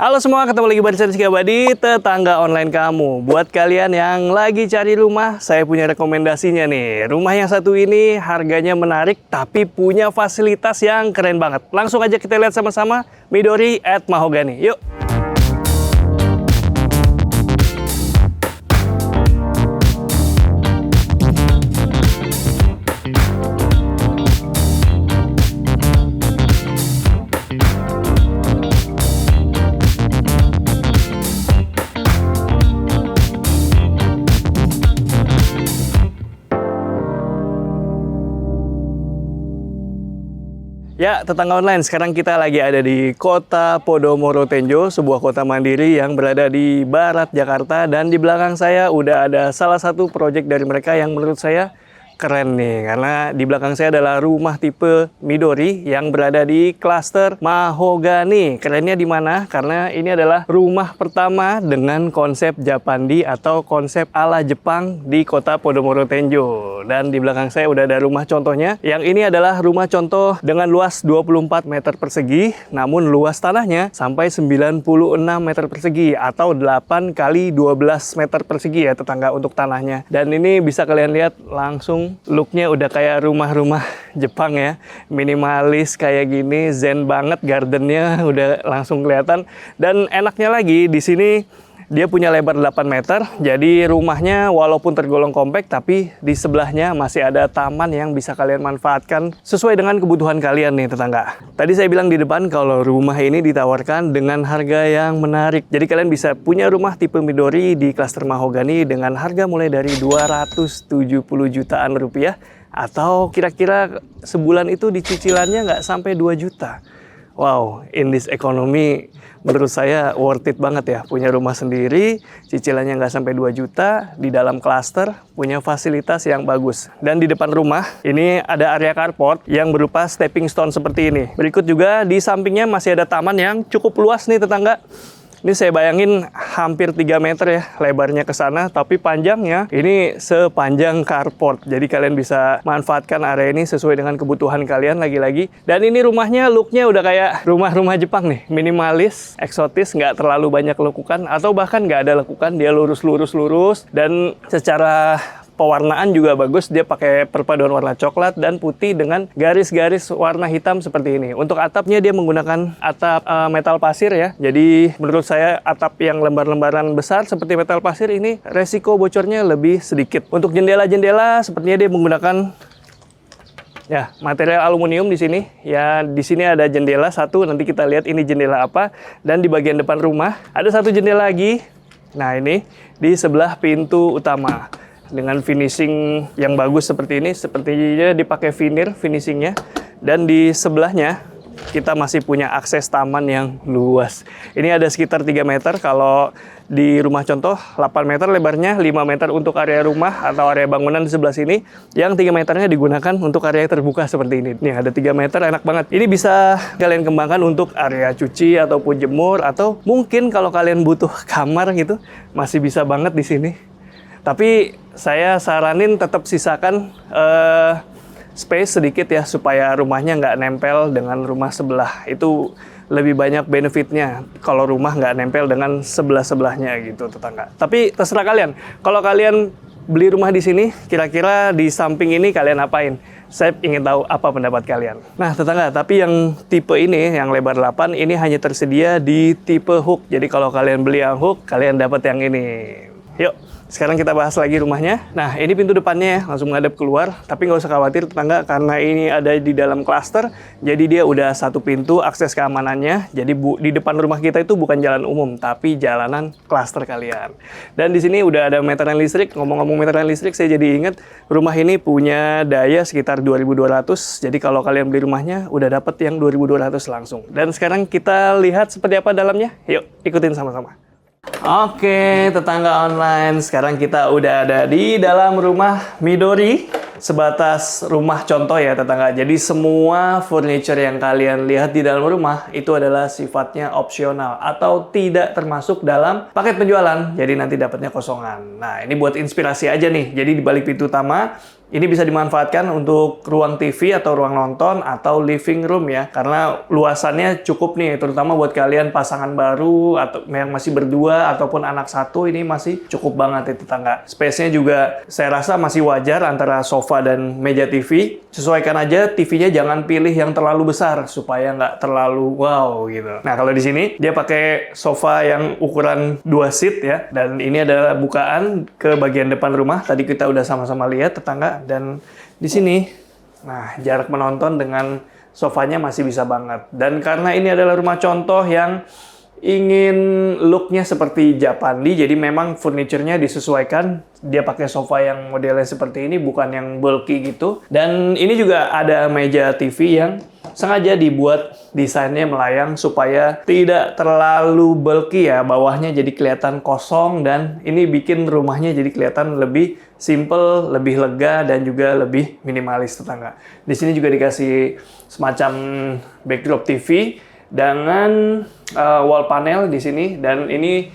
Halo semua, ketemu lagi bareng saya Rizky Abadi, tetangga online kamu. Buat kalian yang lagi cari rumah, saya punya rekomendasinya nih. Rumah yang satu ini harganya menarik, tapi punya fasilitas yang keren banget. Langsung aja kita lihat sama-sama Midori at Mahogany. Yuk! Ya, tetangga online, sekarang kita lagi ada di kota Podomoro Tenjo, sebuah kota mandiri yang berada di barat Jakarta. Dan di belakang saya udah ada salah satu proyek dari mereka yang menurut saya keren nih. Karena di belakang saya adalah rumah tipe Midori yang berada di klaster Mahogany. Kerennya di mana? Karena ini adalah rumah pertama dengan konsep Japandi atau konsep ala Jepang di kota Podomoro Tenjo. Dan di belakang saya udah ada rumah contohnya. Yang ini adalah rumah contoh dengan luas 24 meter persegi, namun luas tanahnya sampai 96 meter persegi atau 8 kali 12 meter persegi ya tetangga untuk tanahnya. Dan ini bisa kalian lihat langsung looknya udah kayak rumah-rumah Jepang ya, minimalis kayak gini, zen banget, gardennya udah langsung kelihatan. Dan enaknya lagi di sini dia punya lebar 8 meter, jadi rumahnya walaupun tergolong kompak, tapi di sebelahnya masih ada taman yang bisa kalian manfaatkan sesuai dengan kebutuhan kalian nih tetangga. Tadi saya bilang di depan kalau rumah ini ditawarkan dengan harga yang menarik. Jadi kalian bisa punya rumah tipe Midori di klaster Mahogany dengan harga mulai dari 270 jutaan rupiah. Atau kira-kira sebulan itu dicicilannya nggak sampai 2 juta. Wow, in this economy menurut saya worth it banget ya. Punya rumah sendiri, cicilannya nggak sampai 2 juta, di dalam klaster, punya fasilitas yang bagus. Dan di depan rumah, ini ada area carport yang berupa stepping stone seperti ini. Berikut juga di sampingnya masih ada taman yang cukup luas nih tetangga. Ini saya bayangin hampir 3 meter ya lebarnya ke sana, tapi panjangnya ini sepanjang carport. Jadi kalian bisa manfaatkan area ini sesuai dengan kebutuhan kalian lagi-lagi. Dan ini rumahnya looknya udah kayak rumah-rumah Jepang nih, minimalis, eksotis, nggak terlalu banyak lekukan atau bahkan nggak ada lekukan, dia lurus-lurus dan secara pewarnaan juga bagus. Dia pakai perpaduan warna coklat dan putih dengan garis-garis warna hitam seperti ini. Untuk atapnya dia menggunakan atap metal pasir ya. Jadi menurut saya atap yang lembar-lembaran besar seperti metal pasir ini resiko bocornya lebih sedikit. Untuk jendela-jendela sepertinya dia menggunakan ya material aluminium di sini. Ya di sini ada jendela satu, nanti kita lihat ini jendela apa. Dan di bagian depan rumah ada satu jendela lagi. Nah ini di sebelah pintu utama. Dengan finishing yang bagus seperti ini, sepertinya dipakai veneer finishingnya. Dan di sebelahnya kita masih punya akses taman yang luas. Ini ada sekitar 3 meter, kalau di rumah contoh 8 meter lebarnya, 5 meter untuk area rumah atau area bangunan di sebelah sini. Yang 3 meternya digunakan untuk area terbuka seperti ini. Nih ada 3 meter, enak banget. Ini bisa kalian kembangkan untuk area cuci ataupun jemur, atau mungkin kalau kalian butuh kamar gitu, masih bisa banget di sini. Tapi saya saranin tetap sisakan space sedikit ya, supaya rumahnya nggak nempel dengan rumah sebelah. Itu lebih banyak benefitnya kalau rumah nggak nempel dengan sebelah-sebelahnya gitu tetangga. Tapi terserah kalian. Kalau kalian beli rumah di sini, kira-kira di samping ini kalian apain? Saya ingin tahu apa pendapat kalian. Nah tetangga, tapi yang tipe ini, yang lebar 8, ini hanya tersedia di tipe hook. Jadi kalau kalian beli yang hook, kalian dapat yang ini. Yuk, sekarang kita bahas lagi rumahnya. Nah, ini pintu depannya ya, langsung menghadap keluar. Tapi nggak usah khawatir tetangga, karena ini ada di dalam klaster. Jadi dia udah satu pintu akses keamanannya. Jadi di depan rumah kita itu bukan jalan umum, tapi jalanan klaster kalian. Dan di sini udah ada meteran listrik. Ngomong-ngomong meteran listrik, saya jadi ingat rumah ini punya daya sekitar 2200. Jadi kalau kalian beli rumahnya, udah dapet yang 2200 langsung. Dan sekarang kita lihat seperti apa dalamnya. Yuk, ikutin sama-sama. Oke, tetangga online, sekarang kita udah ada di dalam rumah Midori. Sebatas rumah contoh ya tetangga. Jadi semua furniture yang kalian lihat di dalam rumah itu adalah sifatnya opsional atau tidak termasuk dalam paket penjualan. Jadi nanti dapatnya kosongan. Nah, ini buat inspirasi aja nih. Jadi di balik pintu utama Ini bisa dimanfaatkan untuk ruang TV atau ruang nonton atau living room ya. Karena luasannya cukup nih, terutama buat kalian pasangan baru atau yang masih berdua ataupun anak satu, ini masih cukup banget itu tetangga. Space-nya juga saya rasa masih wajar antara sofa dan meja TV. Sesuaikan aja TV-nya, jangan pilih yang terlalu besar supaya nggak terlalu wow gitu. Nah, kalau di sini dia pakai sofa yang ukuran 2 seat ya. Dan ini ada bukaan ke bagian depan rumah. Tadi kita udah sama-sama lihat tetangga. Dan di sini, nah jarak menonton dengan sofanya masih bisa banget. Dan karena ini adalah rumah contoh yang ingin looknya seperti Japandi, jadi memang furniturnya disesuaikan. Dia pakai sofa yang modelnya seperti ini, bukan yang bulky gitu. Dan ini juga ada meja TV yang sengaja dibuat desainnya melayang supaya tidak terlalu bulky ya. Bawahnya jadi kelihatan kosong dan ini bikin rumahnya jadi kelihatan lebih simple, lebih lega dan juga lebih minimalis tetangga. Di sini juga dikasih semacam backdrop TV dengan wall panel di sini, dan ini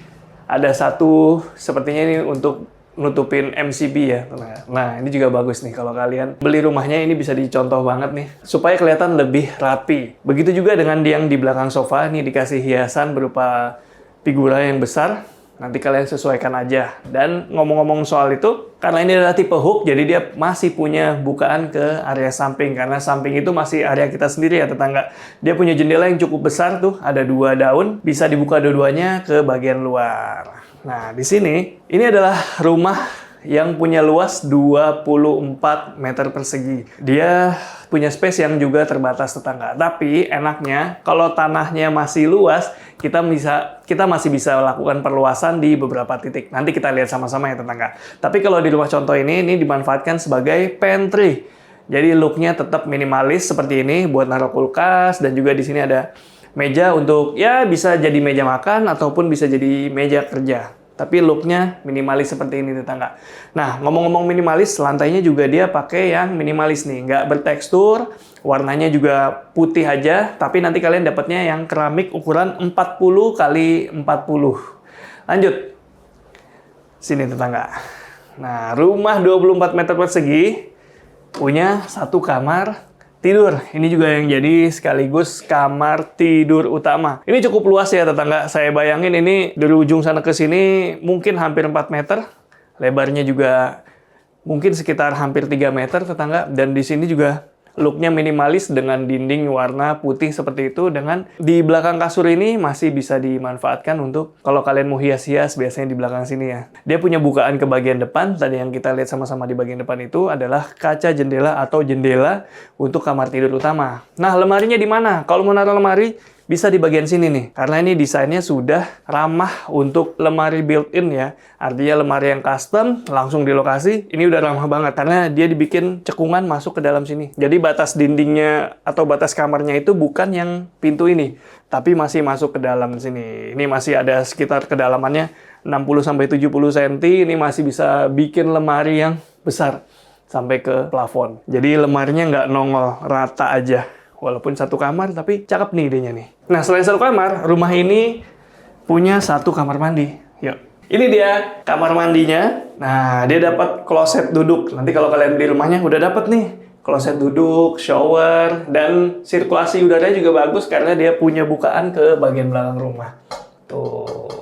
ada satu sepertinya ini untuk nutupin MCB ya. Nah, ini juga bagus nih kalau kalian beli rumahnya, ini bisa dicontoh banget nih supaya kelihatan lebih rapi. Begitu juga dengan yang di belakang sofa, ini dikasih hiasan berupa figura yang besar. Nanti kalian sesuaikan aja. Dan ngomong-ngomong soal itu, karena ini adalah tipe hook, jadi dia masih punya bukaan ke area samping. Karena samping itu masih area kita sendiri ya tetangga. Dia punya jendela yang cukup besar tuh, ada 2 daun, bisa dibuka dua-duanya ke bagian luar. Nah, di sini, ini adalah rumah yang punya luas 24 meter persegi. Dia punya space yang juga terbatas tetangga. Tapi enaknya kalau tanahnya masih luas, kita masih bisa lakukan perluasan di beberapa titik. Nanti kita lihat sama-sama ya tetangga. Tapi kalau di rumah contoh ini dimanfaatkan sebagai pantry. Jadi looknya tetap minimalis seperti ini buat naruh kulkas, dan juga di sini ada meja untuk ya bisa jadi meja makan ataupun bisa jadi meja kerja. Tapi looknya minimalis seperti ini tetangga. Nah, ngomong-ngomong minimalis, lantainya juga dia pakai yang minimalis nih. Nggak bertekstur, warnanya juga putih aja. Tapi nanti kalian dapatnya yang keramik ukuran 40 x 40. Lanjut. Sini tetangga. Nah, rumah 24 meter persegi punya 1 kamar tidur. Ini juga yang jadi sekaligus kamar tidur utama. Ini cukup luas ya tetangga. Saya bayangin ini dari ujung sana ke sini mungkin hampir 4 meter. Lebarnya juga mungkin sekitar hampir 3 meter tetangga. Dan di sini juga looknya minimalis dengan dinding warna putih seperti itu. Dengan di belakang kasur ini masih bisa dimanfaatkan untuk kalau kalian mau hias-hias biasanya di belakang sini ya. Dia punya bukaan ke bagian depan. Tadi yang kita lihat sama-sama di bagian depan itu adalah kaca jendela atau jendela untuk kamar tidur utama. Nah, lemarinya di mana? Kalau mau naruh lemari, bisa di bagian sini nih. Karena ini desainnya sudah ramah untuk lemari built-in ya. Artinya lemari yang custom, langsung di lokasi. Ini udah ramah banget. Karena dia dibikin cekungan masuk ke dalam sini. Jadi batas dindingnya atau batas kamarnya itu bukan yang pintu ini. Tapi masih masuk ke dalam sini. Ini masih ada sekitar kedalamannya 60-70 cm. Ini masih bisa bikin lemari yang besar sampai ke plafon. Jadi lemarinya nggak nongol, rata aja. Walaupun 1 kamar, tapi cakep nih idenya nih. Nah, selain 1 kamar, rumah ini punya 1 kamar mandi. Yuk. Ini dia kamar mandinya. Nah, dia dapat kloset duduk. Nanti kalau kalian beli rumahnya udah dapat nih kloset duduk, shower, dan sirkulasi udaranya juga bagus karena dia punya bukaan ke bagian belakang rumah. Tuh.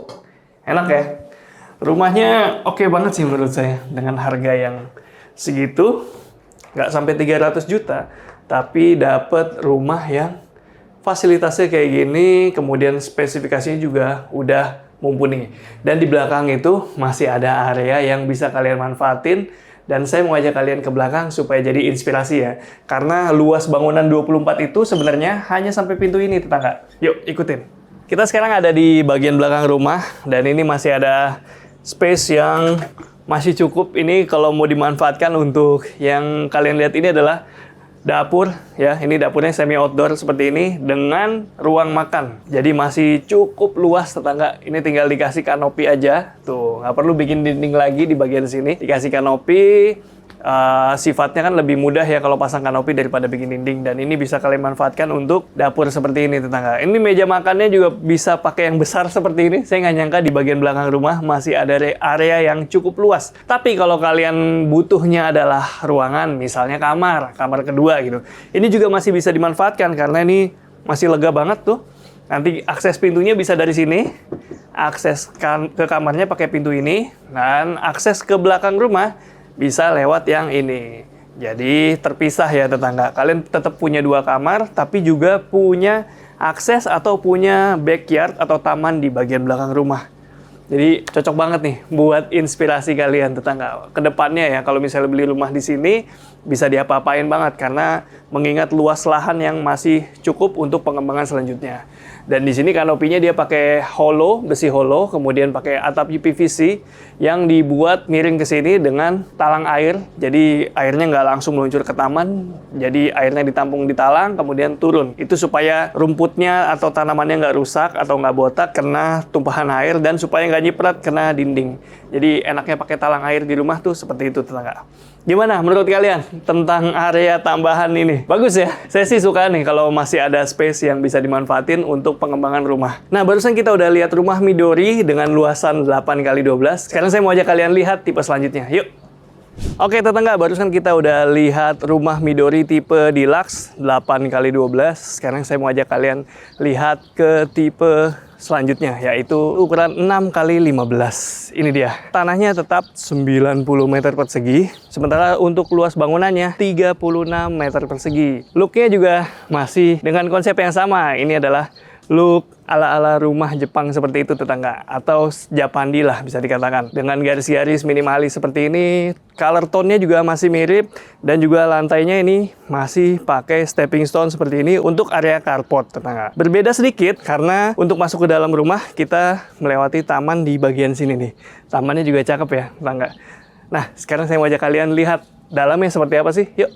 Enak ya? Rumahnya oke banget sih menurut saya. Dengan harga yang segitu, nggak sampai 300 juta. Tapi dapat rumah yang fasilitasnya kayak gini, kemudian spesifikasinya juga udah mumpuni. Dan di belakang itu masih ada area yang bisa kalian manfaatin. Dan saya mau ajak kalian ke belakang supaya jadi inspirasi ya. Karena luas bangunan 24 itu sebenarnya hanya sampai pintu ini tetangga. Yuk, ikutin. Kita sekarang ada di bagian belakang rumah. Dan ini masih ada space yang masih cukup. Ini kalau mau dimanfaatkan untuk yang kalian lihat ini adalah dapur ya. Ini dapurnya semi outdoor seperti ini dengan ruang makan. Jadi masih cukup luas tetangga. Ini tinggal dikasih kanopi aja. Tuh, nggak perlu bikin dinding lagi di bagian sini. Dikasih kanopi, sifatnya kan lebih mudah ya kalau pasang kanopi daripada bikin dinding, dan ini bisa kalian manfaatkan untuk dapur seperti ini tetangga. Ini meja makannya juga bisa pakai yang besar seperti ini. Saya nggak nyangka di bagian belakang rumah masih ada area yang cukup luas. Tapi kalau kalian butuhnya adalah ruangan, misalnya kamar kedua gitu, ini juga masih bisa dimanfaatkan karena ini masih lega banget tuh. Nanti akses pintunya bisa dari sini, akses ke kamarnya pakai pintu ini, dan akses ke belakang rumah bisa lewat yang ini. Jadi terpisah ya tetangga. Kalian tetap punya 2 kamar, tapi juga punya akses atau punya backyard atau taman di bagian belakang rumah. Jadi cocok banget nih buat inspirasi kalian tetangga. Kedepannya ya kalau misalnya beli rumah di sini bisa diapa-apain banget karena mengingat luas lahan yang masih cukup untuk pengembangan selanjutnya. Dan di sini kanopinya dia pakai besi hollow, kemudian pakai atap UPVC yang dibuat miring ke sini dengan talang air. Jadi airnya nggak langsung meluncur ke taman, jadi airnya ditampung di talang kemudian turun. Itu supaya rumputnya atau tanamannya nggak rusak atau nggak botak kena tumpahan air, dan supaya nggak nyiprat kena dinding. Jadi enaknya pakai talang air di rumah tuh seperti itu tetangga. Gimana menurut kalian tentang area tambahan ini? Bagus ya? Saya sih suka nih kalau masih ada space yang bisa dimanfaatin untuk pengembangan rumah. Nah, barusan kita udah lihat rumah Midori dengan luasan 8x12. Sekarang saya mau ajak kalian lihat tipe selanjutnya. Yuk! Oke tetangga, barusan kita udah lihat rumah Midori tipe Deluxe 8x12. Sekarang saya mau ajak kalian lihat ke tipe selanjutnya, yaitu ukuran 6x15. Ini dia. Tanahnya tetap 90 meter persegi, sementara untuk luas bangunannya 36 meter persegi. Looknya juga masih dengan konsep yang sama. Ini adalah look ala-ala rumah Jepang seperti itu tetangga, atau Japandi lah bisa dikatakan, dengan garis-garis minimalis seperti ini. Color tone-nya juga masih mirip, dan juga lantainya ini masih pakai stepping stone seperti ini untuk area carport tetangga. Berbeda sedikit karena untuk masuk ke dalam rumah kita melewati taman di bagian sini nih. Tamannya juga cakep ya tetangga. Nah, sekarang saya mau ajak kalian lihat dalamnya seperti apa sih. Yuk.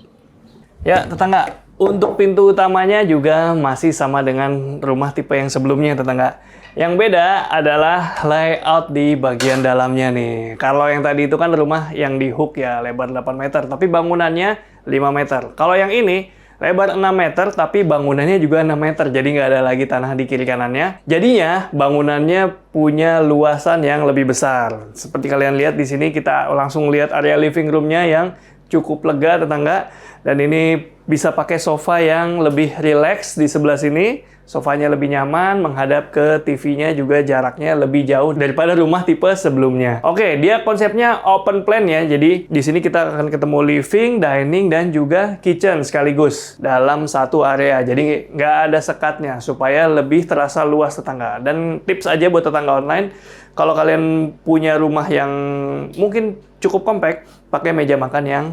Ya tetangga, untuk pintu utamanya juga masih sama dengan rumah tipe yang sebelumnya tetangga. Yang beda adalah layout di bagian dalamnya nih. Kalau yang tadi itu kan rumah yang di hook ya, lebar 8 meter, tapi bangunannya 5 meter. Kalau yang ini lebar 6 meter, tapi bangunannya juga 6 meter, jadi nggak ada lagi tanah di kiri kanannya. Jadinya bangunannya punya luasan yang lebih besar. Seperti kalian lihat di sini, kita langsung lihat area living room-nya yang cukup lega tetangga, dan ini bisa pakai sofa yang lebih rileks di sebelah sini. Sofanya lebih nyaman, menghadap ke TV-nya juga jaraknya lebih jauh daripada rumah tipe sebelumnya. Oke, dia konsepnya open plan ya. Jadi di sini kita akan ketemu living, dining, dan juga kitchen sekaligus dalam satu area. Jadi nggak ada sekatnya supaya lebih terasa luas tetangga. Dan tips aja buat tetangga online, kalau kalian punya rumah yang mungkin cukup kompak, pakai meja makan yang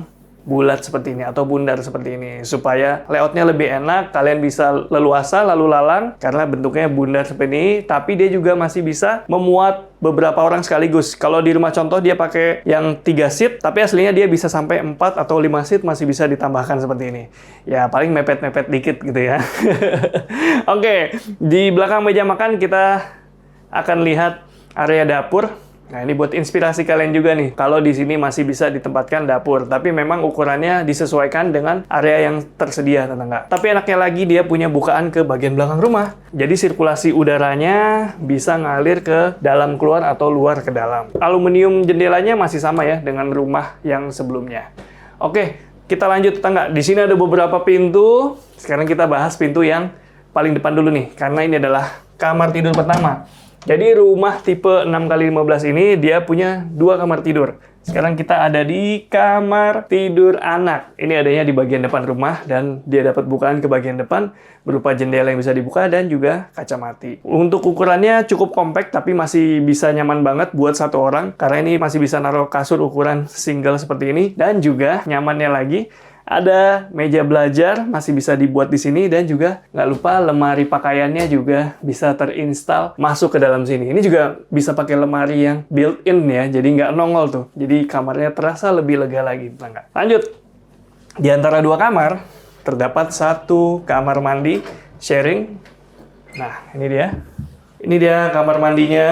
bulat seperti ini atau bundar seperti ini supaya layoutnya lebih enak, kalian bisa leluasa lalu lalang karena bentuknya bundar seperti ini, tapi dia juga masih bisa memuat beberapa orang sekaligus. Kalau di rumah contoh dia pakai yang 3 seat, tapi aslinya dia bisa sampai 4 atau 5 seat masih bisa ditambahkan seperti ini. Ya paling mepet-mepet dikit gitu ya. Oke, di belakang meja makan kita akan lihat area dapur. Nah, ini buat inspirasi kalian juga nih. Kalau di sini masih bisa ditempatkan dapur, tapi memang ukurannya disesuaikan dengan area yang tersedia, tetangga. Tapi enaknya lagi dia punya bukaan ke bagian belakang rumah. Jadi sirkulasi udaranya bisa ngalir ke dalam keluar atau luar ke dalam. Aluminium jendelanya masih sama ya dengan rumah yang sebelumnya. Oke, kita lanjut tetangga. Di sini ada beberapa pintu. Sekarang kita bahas pintu yang paling depan dulu nih, karena ini adalah kamar tidur pertama. Jadi rumah tipe 6x15 ini dia punya 2 kamar tidur. Sekarang kita ada di kamar tidur anak. Ini adanya di bagian depan rumah dan dia dapat bukaan ke bagian depan berupa jendela yang bisa dibuka dan juga kaca mati. Untuk ukurannya cukup kompak tapi masih bisa nyaman banget buat 1 orang karena ini masih bisa naruh kasur ukuran single seperti ini, dan juga nyamannya lagi ada meja belajar masih bisa dibuat di sini, dan juga nggak lupa lemari pakaiannya juga bisa terinstall masuk ke dalam sini. Ini juga bisa pakai lemari yang built-in ya, jadi nggak nongol tuh. Jadi kamarnya terasa lebih lega lagi. Lanjut, di antara 2 kamar terdapat 1 kamar mandi sharing. Nah, ini dia. Ini dia kamar mandinya.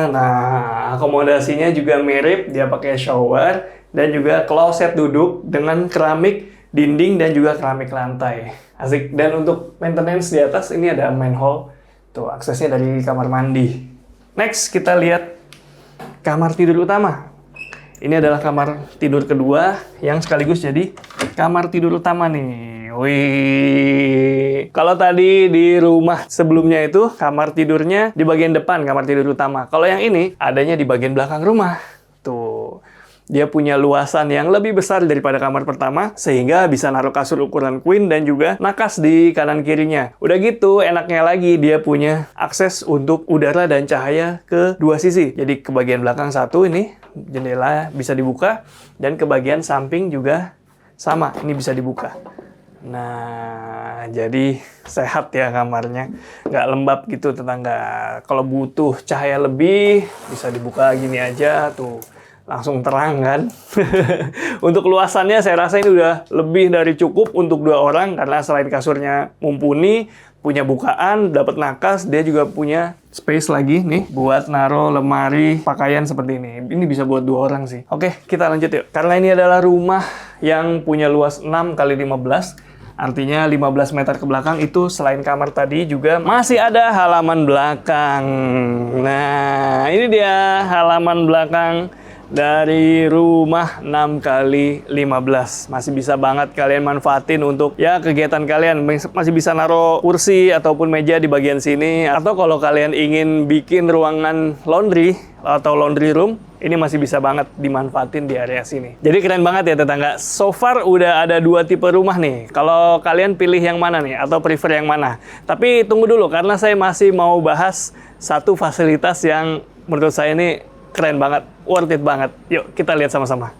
Nah, akomodasinya juga mirip, dia pakai shower, dan juga kloset duduk dengan keramik dinding dan juga keramik lantai. Asik. Dan untuk maintenance di atas ini ada manhole. Tuh, aksesnya dari kamar mandi. Next, kita lihat kamar tidur utama. Ini adalah kamar tidur kedua yang sekaligus jadi kamar tidur utama nih. Wih. Kalau tadi di rumah sebelumnya itu kamar tidurnya di bagian depan kamar tidur utama. Kalau yang ini adanya di bagian belakang rumah. Tuh. Dia punya luasan yang lebih besar daripada kamar pertama, sehingga bisa naruh kasur ukuran queen dan juga nakas di kanan kirinya. Udah gitu, enaknya lagi dia punya akses untuk udara dan cahaya ke dua sisi. Jadi ke bagian belakang satu ini, jendela bisa dibuka, dan ke bagian samping juga sama, ini bisa dibuka. Nah, jadi sehat ya kamarnya. Nggak lembab gitu tetangga. Kalau butuh cahaya lebih, bisa dibuka gini aja, tuh. Langsung terang kan. Untuk luasannya saya rasa ini udah lebih dari cukup untuk 2 orang karena selain kasurnya mumpuni, punya bukaan, dapat nakas, dia juga punya space lagi nih buat naruh lemari pakaian seperti ini. Ini bisa buat 2 orang sih. Oke, kita lanjut yuk. Karena ini adalah rumah yang punya luas 6 kali 15, artinya 15 meter ke belakang itu selain kamar tadi juga masih ada halaman belakang. Nah, ini dia halaman belakang dari rumah 6 kali 15. Masih bisa banget kalian manfaatin untuk ya kegiatan kalian. Masih bisa naruh kursi ataupun meja di bagian sini. Atau kalau kalian ingin bikin ruangan laundry atau laundry room, ini masih bisa banget dimanfaatin di area sini. Jadi keren banget ya tetangga. So far udah ada 2 tipe rumah nih. Kalau kalian pilih yang mana nih? Atau prefer yang mana? Tapi tunggu dulu karena saya masih mau bahas satu fasilitas yang menurut saya ini keren banget, worth it banget. Yuk kita lihat sama-sama.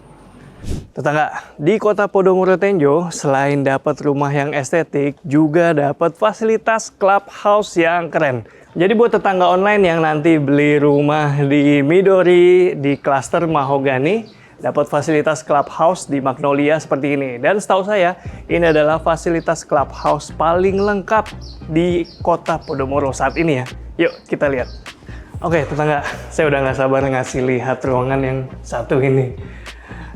Tetangga, di kota Podomoro Tenjo, selain dapat rumah yang estetik, juga dapat fasilitas clubhouse yang keren. Jadi buat tetangga online yang nanti beli rumah di Midori, di klaster Mahogany, dapat fasilitas clubhouse di Magnolia seperti ini. Dan setahu saya, ini adalah fasilitas clubhouse paling lengkap di kota Podomoro saat ini ya. Yuk kita lihat. Oke tetangga, saya udah nggak sabar ngasih lihat ruangan yang satu ini.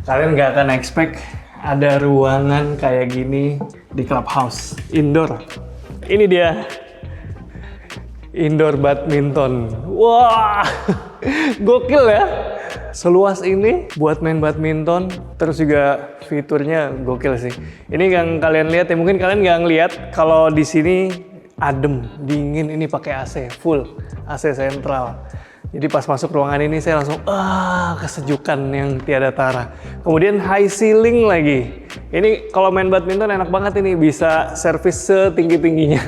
Kalian nggak akan expect ada ruangan kayak gini di clubhouse indoor. Ini dia indoor badminton. Wah, gokil ya. Seluas ini buat main badminton, terus juga fiturnya gokil sih. Ini yang kalian lihat ya, mungkin kalian nggak ngeliat kalau di sini adem, dingin, ini pakai AC, full AC sentral. Jadi pas masuk ruangan ini saya langsung kesejukan yang tiada tara. Kemudian high ceiling lagi. Ini kalau main badminton enak banget ini, bisa servis setinggi-tingginya.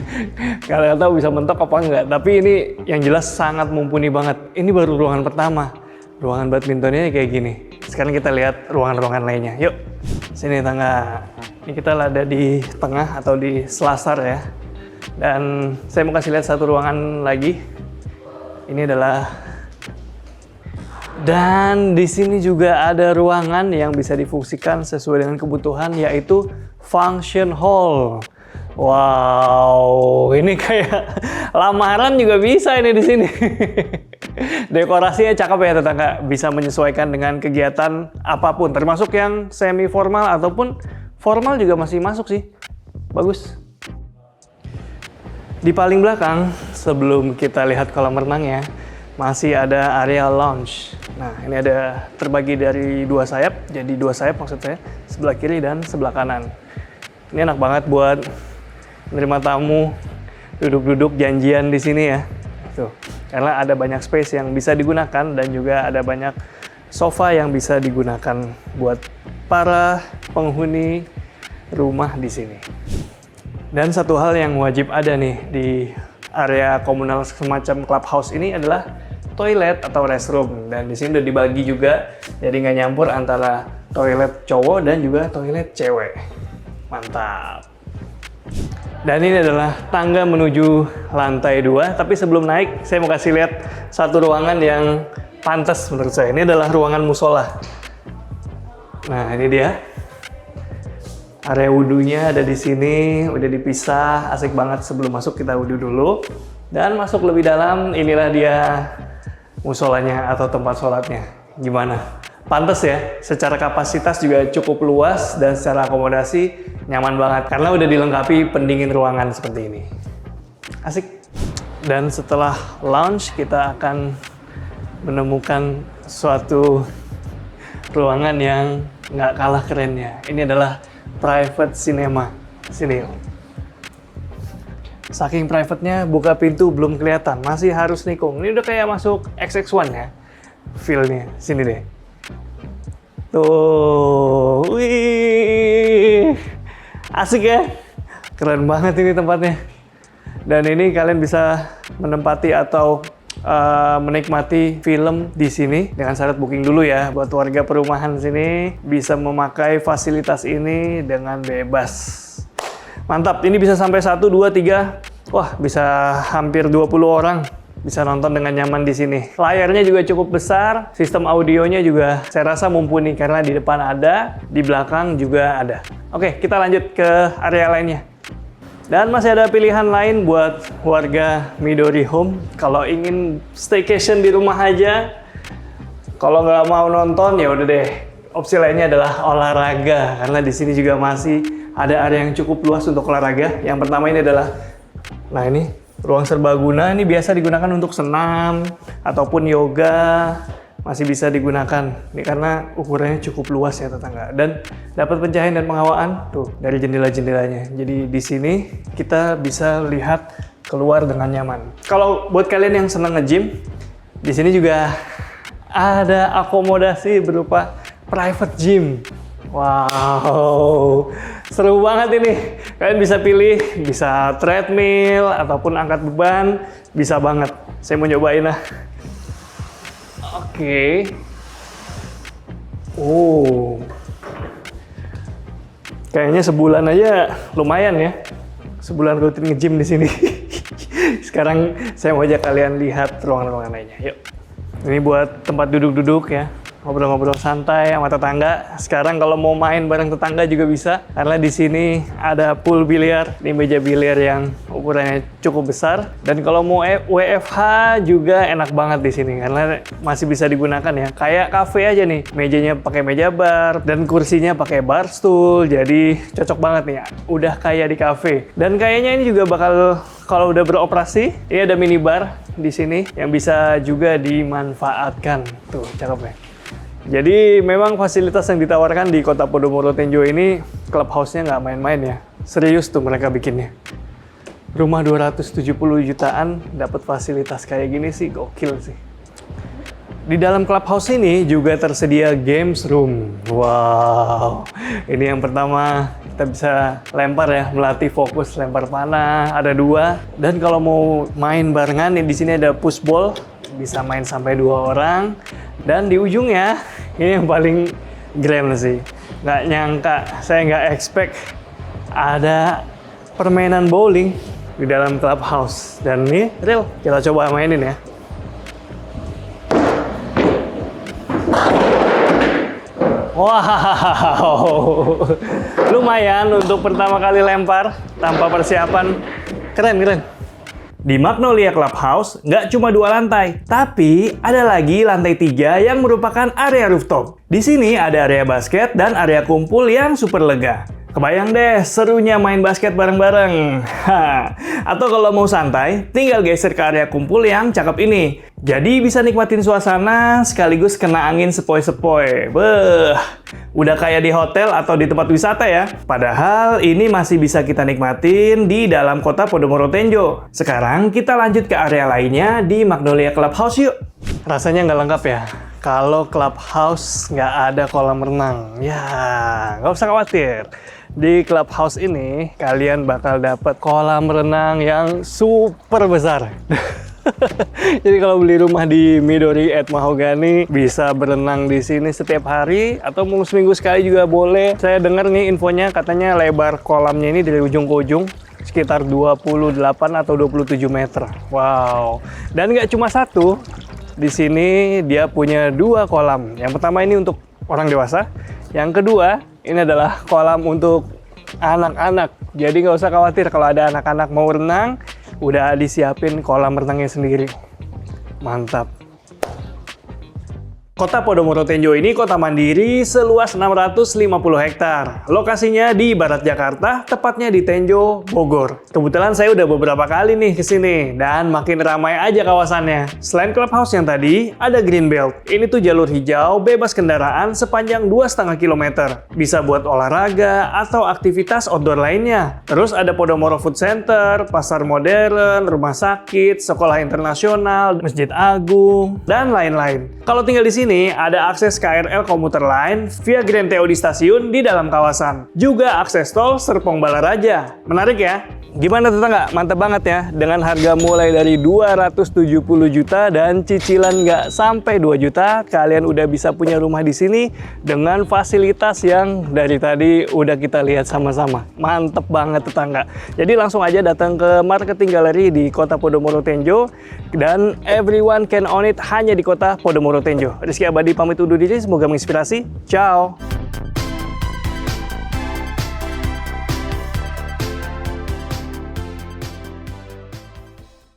Kalian tahu bisa mentok apa enggak, tapi ini yang jelas sangat mumpuni banget. Ini baru ruangan pertama. Ruangan badmintonnya kayak gini. Sekarang kita lihat ruangan-ruangan lainnya. Yuk, sini tangga. Ini kita ada di tengah atau di selasar ya. Dan saya mau kasih lihat satu ruangan lagi. Ini adalah, dan di sini juga ada ruangan yang bisa difungsikan sesuai dengan kebutuhan, yaitu function hall. Wow, ini kayak lamaran juga bisa ini di sini. Dekorasinya cakep ya tetangga, bisa menyesuaikan dengan kegiatan apapun, termasuk yang semi formal ataupun formal juga masih masuk sih. Bagus. Di paling belakang, sebelum kita lihat kolam renangnya, masih ada area lounge. Nah, ini ada terbagi dari 2 sayap, jadi 2 sayap maksud saya, sebelah kiri dan sebelah kanan. Ini enak banget buat menerima tamu, duduk-duduk janjian di sini ya. Tuh, karena ada banyak space yang bisa digunakan dan juga ada banyak sofa yang bisa digunakan buat para penghuni rumah di sini. Dan satu hal yang wajib ada nih di area komunal semacam clubhouse ini adalah toilet atau restroom. Dan di sini udah dibagi juga, jadi nggak nyampur antara toilet cowok dan juga toilet cewek. Mantap. Dan ini adalah tangga menuju lantai 2. Tapi sebelum naik, saya mau kasih lihat satu ruangan yang pantas menurut saya. Ini adalah ruangan musola. Nah, ini dia. Area wudhunya ada di sini, udah dipisah, asik banget. Sebelum masuk kita wudhu dulu. Dan masuk lebih dalam, inilah dia musolanya atau tempat sholatnya. Gimana? Pantes ya, secara kapasitas juga cukup luas dan secara akomodasi nyaman banget karena udah dilengkapi pendingin ruangan seperti ini. Asik. Dan setelah lounge kita akan menemukan suatu ruangan yang nggak kalah kerennya. Ini adalah private cinema. Sini. Saking private-nya, buka pintu belum kelihatan, masih harus nikung. Ini udah kayak masuk XX1 ya, feel-nya. Sini deh. Tuh, wih, asik ya, keren banget ini tempatnya. Dan ini kalian bisa menempati atau menikmati film di sini dengan syarat booking dulu ya. Buat warga perumahan sini bisa memakai fasilitas ini dengan bebas. Mantap, ini bisa sampai 1, 2, 3, wah bisa hampir 20 orang. Bisa nonton dengan nyaman di sini. Layarnya juga cukup besar, sistem audionya juga saya rasa mumpuni karena di depan ada, di belakang juga ada. Oke, kita lanjut ke area lainnya. Dan masih ada pilihan lain buat warga Midori Home. Kalau ingin staycation di rumah aja, kalau nggak mau nonton ya udah deh. Opsi lainnya adalah olahraga karena di sini juga masih ada area yang cukup luas untuk olahraga. Yang pertama ini adalah, nah ini ruang serbaguna, ini biasa digunakan untuk senam ataupun yoga, masih bisa digunakan. Ini karena ukurannya cukup luas ya tetangga, dan dapat pencahayaan dan penghawaan tuh dari jendela-jendelanya. Jadi di sini kita bisa lihat keluar dengan nyaman. Kalau buat kalian yang senang nge-gym, di sini juga ada akomodasi berupa private gym. Wow, seru banget ini. Kalian bisa pilih, bisa treadmill ataupun angkat beban, bisa banget. Saya mau nyobain lah. Oke. Oh, kayaknya sebulan aja lumayan ya. Sebulan rutin nge-gym di sini. Sekarang saya mau ajak kalian lihat ruangan-ruangan lainnya. Yuk. Ini buat tempat duduk-duduk ya. Ngobrol-ngobrol santai sama tetangga. Sekarang kalau mau main bareng tetangga juga bisa, karena di sini ada pool biliar. Ini meja biliar yang ukurannya cukup besar. Dan kalau mau WFH juga enak banget di sini karena masih bisa digunakan ya. Kayak cafe aja nih. Mejanya pakai meja bar dan kursinya pakai bar stool. Jadi cocok banget nih. Udah kayak di cafe. Dan kayaknya ini juga bakal, kalau udah beroperasi, ini ada minibar di sini yang bisa juga dimanfaatkan. Tuh, cakep ya. Jadi memang fasilitas yang ditawarkan di Kota Podomoro Tenjo ini, clubhouse-nya nggak main-main ya. Serius tuh mereka bikinnya. Rumah 270 jutaan dapat fasilitas kayak gini sih, gokil sih. Di dalam clubhouse ini juga tersedia games room. Wow, ini yang pertama kita bisa lempar ya, melatih fokus lempar panah. Ada 2. Dan kalau mau main barengan, di sini ada push ball, bisa main sampai 2 orang. Dan di ujungnya, ini yang paling grand sih. Nggak nyangka, saya nggak expect ada permainan bowling di dalam clubhouse. Dan ini real, kita coba mainin ya. Wow, lumayan untuk pertama kali lempar tanpa persiapan. Keren, keren. Di Magnolia Clubhouse, nggak cuma 2 lantai, tapi ada lagi lantai 3 yang merupakan area rooftop. Di sini ada area basket dan area kumpul yang super lega. Kebayang deh serunya main basket bareng-bareng. Atau kalau mau santai, tinggal geser ke area kumpul yang cakep ini. Jadi bisa nikmatin suasana sekaligus kena angin sepoi-sepoi. Beuh, udah kayak di hotel atau di tempat wisata ya. Padahal ini masih bisa kita nikmatin di dalam Kota Podomoro Tenjo. Sekarang kita lanjut ke area lainnya di Magnolia Clubhouse yuk. Rasanya nggak lengkap ya kalau Clubhouse nggak ada kolam renang. Ya, nggak usah khawatir. Di Clubhouse ini, kalian bakal dapat kolam renang yang super besar. Jadi kalau beli rumah di Midori at Mahogany, bisa berenang di sini setiap hari, atau mau seminggu sekali juga boleh. Saya dengar nih infonya, katanya lebar kolamnya ini dari ujung ke ujung, sekitar 28 atau 27 meter. Wow. Dan nggak cuma satu, di sini dia punya 2 kolam. Yang pertama ini untuk orang dewasa, yang kedua ini adalah kolam untuk anak-anak. Jadi nggak usah khawatir kalau ada anak-anak mau renang, udah disiapin kolam renangnya sendiri. Mantap. Kota Podomoro Tenjo ini kota mandiri seluas 650 hektar. Lokasinya di barat Jakarta, tepatnya di Tenjo, Bogor. Kebetulan saya udah beberapa kali nih ke sini dan makin ramai aja kawasannya. Selain clubhouse yang tadi, ada green belt. Ini tuh jalur hijau bebas kendaraan sepanjang 2,5 km. Bisa buat olahraga atau aktivitas outdoor lainnya. Terus ada Podomoro Food Center, pasar modern, rumah sakit, sekolah internasional, masjid agung, dan lain-lain. Kalau tinggal di sini, ada akses KRL komuter lain via Grand TO di stasiun di dalam kawasan. Juga akses tol Serpong Balaraja. Menarik ya? Gimana tetangga? Mantap banget ya. Dengan harga mulai dari 270 juta dan cicilan nggak sampai 2 juta, kalian udah bisa punya rumah di sini dengan fasilitas yang dari tadi udah kita lihat sama-sama. Mantep banget tetangga. Jadi langsung aja datang ke Marketing Gallery di Kota Podomoro Tenjo dan everyone can own it hanya di Kota Podomoro Tenjo. Rizky Abadi pamit undur diri, semoga menginspirasi. Ciao!